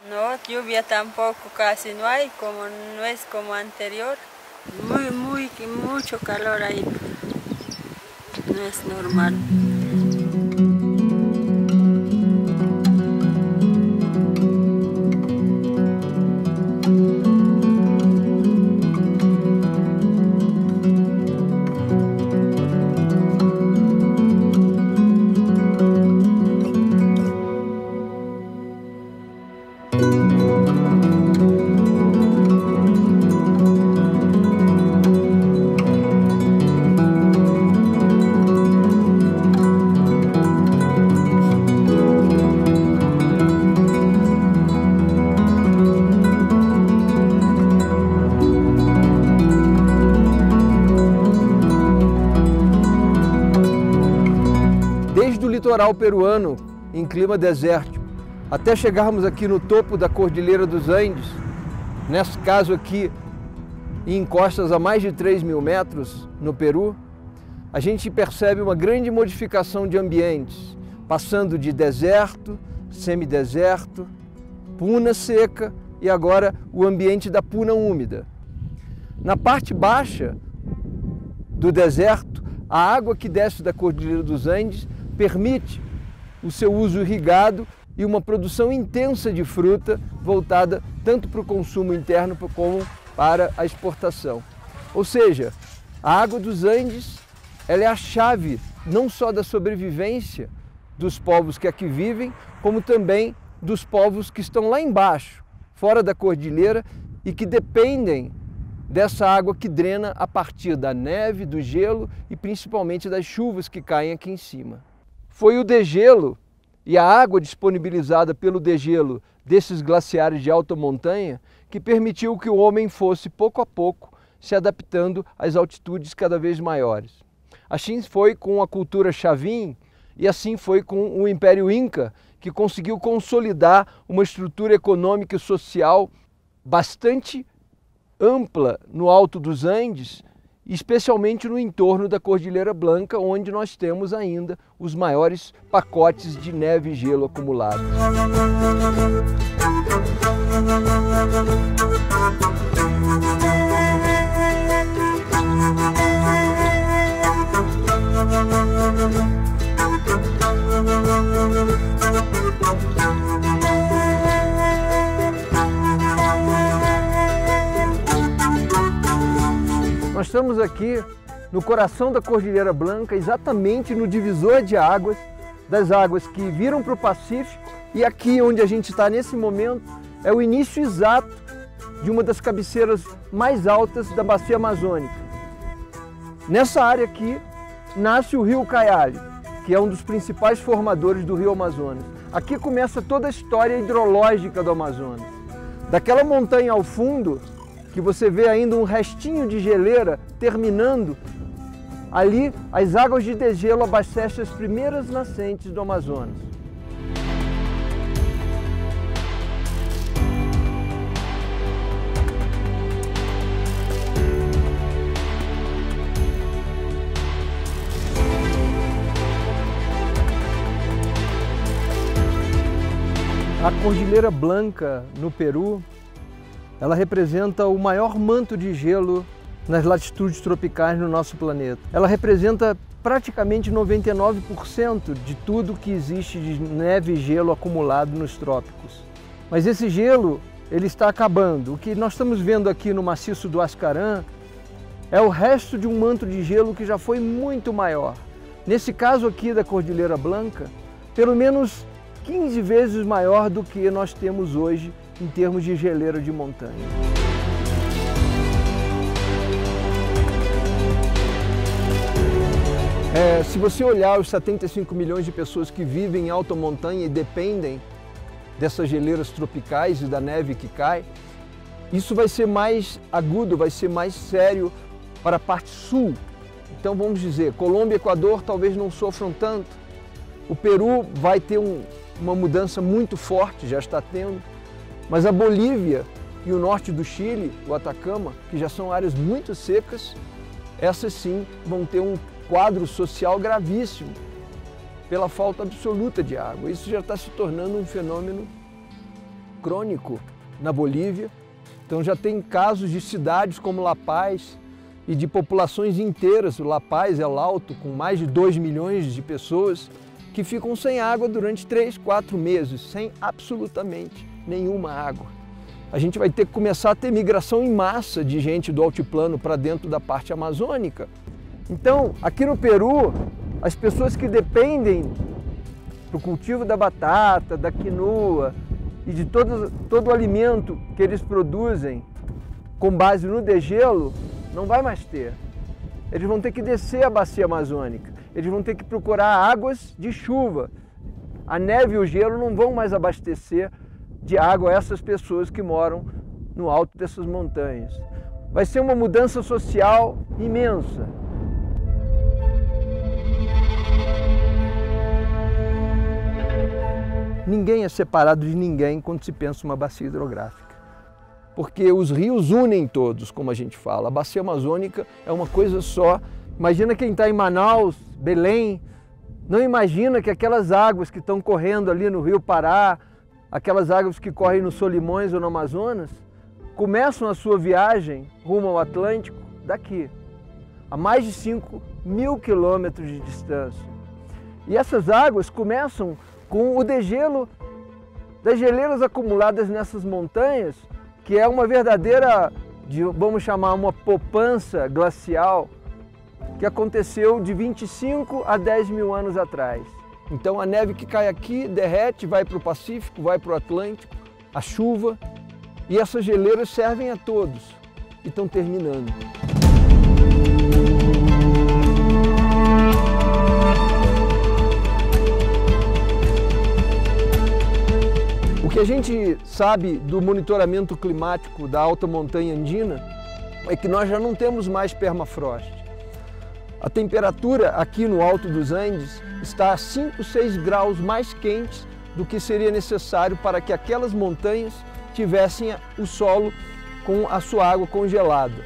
No, lluvia tampoco casi no hay, como no es como anterior. Mucho calor ahí. No es normal. Desde o litoral peruano, em clima desértico, até chegarmos aqui no topo da Cordilheira dos Andes, nesse caso aqui em encostas a mais de 3.000 metros no Peru, a gente percebe uma grande modificação de ambientes, passando de deserto, semideserto, puna seca e agora o ambiente da puna úmida. Na parte baixa do deserto, a água que desce da Cordilheira dos Andes permite o seu uso irrigado e uma produção intensa de fruta voltada tanto para o consumo interno como para a exportação. Ou seja, a água dos Andes ela é a chave não só da sobrevivência dos povos que aqui vivem, como também dos povos que estão lá embaixo, fora da cordilheira e que dependem dessa água que drena a partir da neve, do gelo e principalmente das chuvas que caem aqui em cima. Foi o degelo e a água disponibilizada pelo degelo desses glaciares de alta montanha que permitiu que o homem fosse pouco a pouco se adaptando às altitudes cada vez maiores. Assim foi com a cultura Chavin e assim foi com o Império Inca, que conseguiu consolidar uma estrutura econômica e social bastante ampla no Alto dos Andes, especialmente no entorno da Cordilheira Blanca, onde nós temos ainda os maiores pacotes de neve e gelo acumulados. Nós estamos aqui no coração da Cordilheira Blanca, exatamente no divisor de águas, das águas que viram para o Pacífico, e aqui onde a gente está nesse momento é o início exato de uma das cabeceiras mais altas da Bacia Amazônica. Nessa área aqui nasce o rio Ucayali, que é um dos principais formadores do rio Amazonas. Aqui começa toda a história hidrológica do Amazonas. Daquela montanha ao fundo, que você vê ainda um restinho de geleira terminando, ali as águas de degelo abastecem as primeiras nascentes do Amazonas. A Cordilheira Blanca, no Peru, ela representa o maior manto de gelo nas latitudes tropicais no nosso planeta. Ela representa praticamente 99% de tudo que existe de neve e gelo acumulado nos trópicos. Mas esse gelo, ele está acabando. O que nós estamos vendo aqui no maciço do Ascarã é o resto de um manto de gelo que já foi muito maior. Nesse caso aqui da Cordilheira Blanca, pelo menos 15 vezes maior do que nós temos hoje em termos de geleira de montanha. Se você olhar os 75 milhões de pessoas que vivem em alta montanha e dependem dessas geleiras tropicais e da neve que cai, isso vai ser mais agudo, vai ser mais sério para a parte sul. Então vamos dizer, Colômbia e Equador talvez não sofram tanto. O Peru vai ter uma mudança muito forte, já está tendo. Mas a Bolívia e o norte do Chile, o Atacama, que já são áreas muito secas, essas sim vão ter um quadro social gravíssimo pela falta absoluta de água. Isso já está se tornando um fenômeno crônico na Bolívia. Então já tem casos de cidades como La Paz e de populações inteiras, La Paz, El Alto, com mais de 2 milhões de pessoas, que ficam sem água durante 3, 4 meses, sem absolutamente nenhuma água. A gente vai ter que começar a ter migração em massa de gente do altiplano para dentro da parte amazônica. Então, aqui no Peru, as pessoas que dependem do cultivo da batata, da quinoa e de todo o alimento que eles produzem com base no degelo, não vai mais ter. Eles vão ter que descer a bacia amazônica, eles vão ter que procurar águas de chuva. A neve e o gelo não vão mais abastecer de água essas pessoas que moram no alto dessas montanhas. Vai ser uma mudança social imensa. Ninguém é separado de ninguém quando se pensa uma bacia hidrográfica. Porque os rios unem todos, como a gente fala. A bacia amazônica é uma coisa só. Imagina quem está em Manaus, Belém, não imagina que aquelas águas que estão correndo ali no Rio Pará, aquelas águas que correm no Solimões ou no Amazonas, começam a sua viagem rumo ao Atlântico daqui, a mais de 5.000 quilômetros de distância. E essas águas começam com o degelo das geleiras acumuladas nessas montanhas, que é uma verdadeira, vamos chamar, uma poupança glacial, que aconteceu de 25 a 10 mil anos atrás. Então a neve que cai aqui derrete, vai para o Pacífico, vai para o Atlântico, a chuva, e essas geleiras servem a todos e estão terminando. O que a gente sabe do monitoramento climático da alta montanha andina é que nós já não temos mais permafrost. A temperatura aqui no alto dos Andes está a 5, 6 graus mais quentes do que seria necessário para que aquelas montanhas tivessem o solo com a sua água congelada.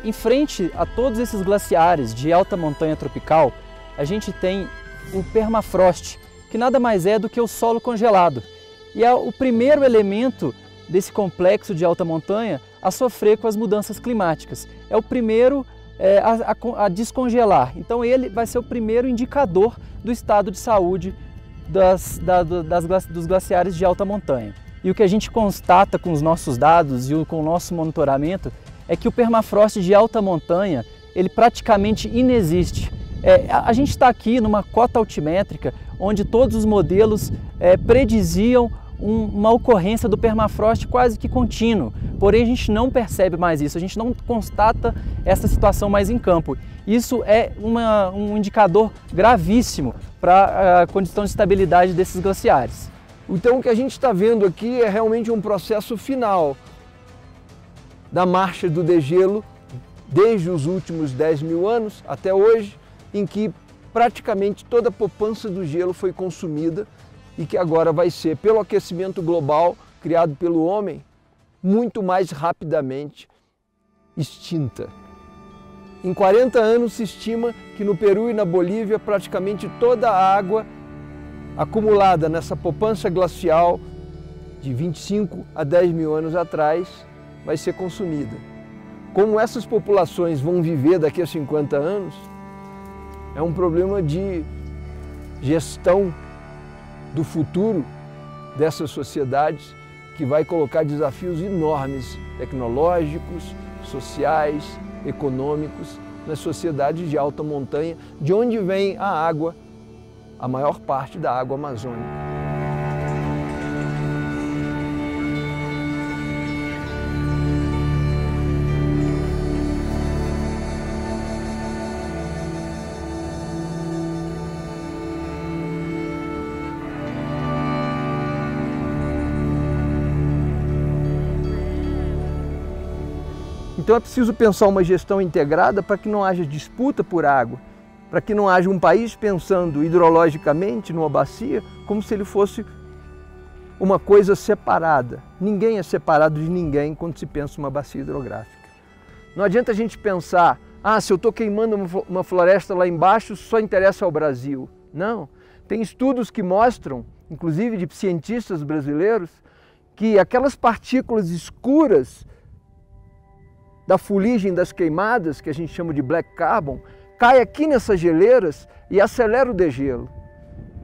Em frente a todos esses glaciares de alta montanha tropical, a gente tem o permafrost, que nada mais é do que o solo congelado. E é o primeiro elemento desse complexo de alta montanha a sofrer com as mudanças climáticas. É o primeiro a descongelar. Então ele vai ser o primeiro indicador do estado de saúde dos glaciares de alta montanha. E o que a gente constata com os nossos dados e com o nosso monitoramento é que o permafrost de alta montanha, ele praticamente inexiste. A gente está aqui numa cota altimétrica onde todos os modelos prediziam uma ocorrência do permafrost quase que contínuo, porém a gente não percebe mais isso, a gente não constata essa situação mais em campo. Isso é um indicador gravíssimo para a condição de estabilidade desses glaciares. Então o que a gente está vendo aqui é realmente um processo final da marcha do degelo desde os últimos 10 mil anos até hoje, em que praticamente toda a poupança do gelo foi consumida e que agora vai ser, pelo aquecimento global criado pelo homem, muito mais rapidamente extinta. Em 40 anos se estima que no Peru e na Bolívia praticamente toda a água acumulada nessa poupança glacial de 25 a 10 mil anos atrás vai ser consumida. Como essas populações vão viver daqui a 50 anos, é um problema de gestão do futuro dessas sociedades que vai colocar desafios enormes tecnológicos, sociais, econômicos nas sociedades de alta montanha, de onde vem a água, a maior parte da água amazônica. Então é preciso pensar uma gestão integrada para que não haja disputa por água, para que não haja um país pensando hidrologicamente numa bacia como se ele fosse uma coisa separada. Ninguém é separado de ninguém quando se pensa uma bacia hidrográfica. Não adianta a gente pensar, se eu estou queimando uma floresta lá embaixo, só interessa ao Brasil. Não. Tem estudos que mostram, inclusive de cientistas brasileiros, que aquelas partículas escuras da fuligem das queimadas, que a gente chama de black carbon, cai aqui nessas geleiras e acelera o degelo.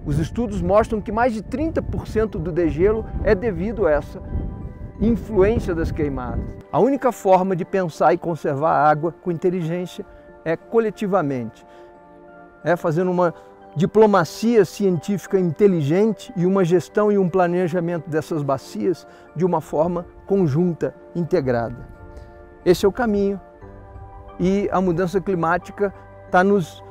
Os estudos mostram que mais de 30% do degelo é devido a essa influência das queimadas. A única forma de pensar e conservar a água com inteligência é coletivamente, fazendo uma diplomacia científica inteligente e uma gestão e um planejamento dessas bacias de uma forma conjunta, integrada. Esse é o caminho e a mudança climática está nos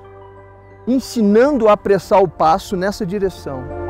ensinando a apressar o passo nessa direção.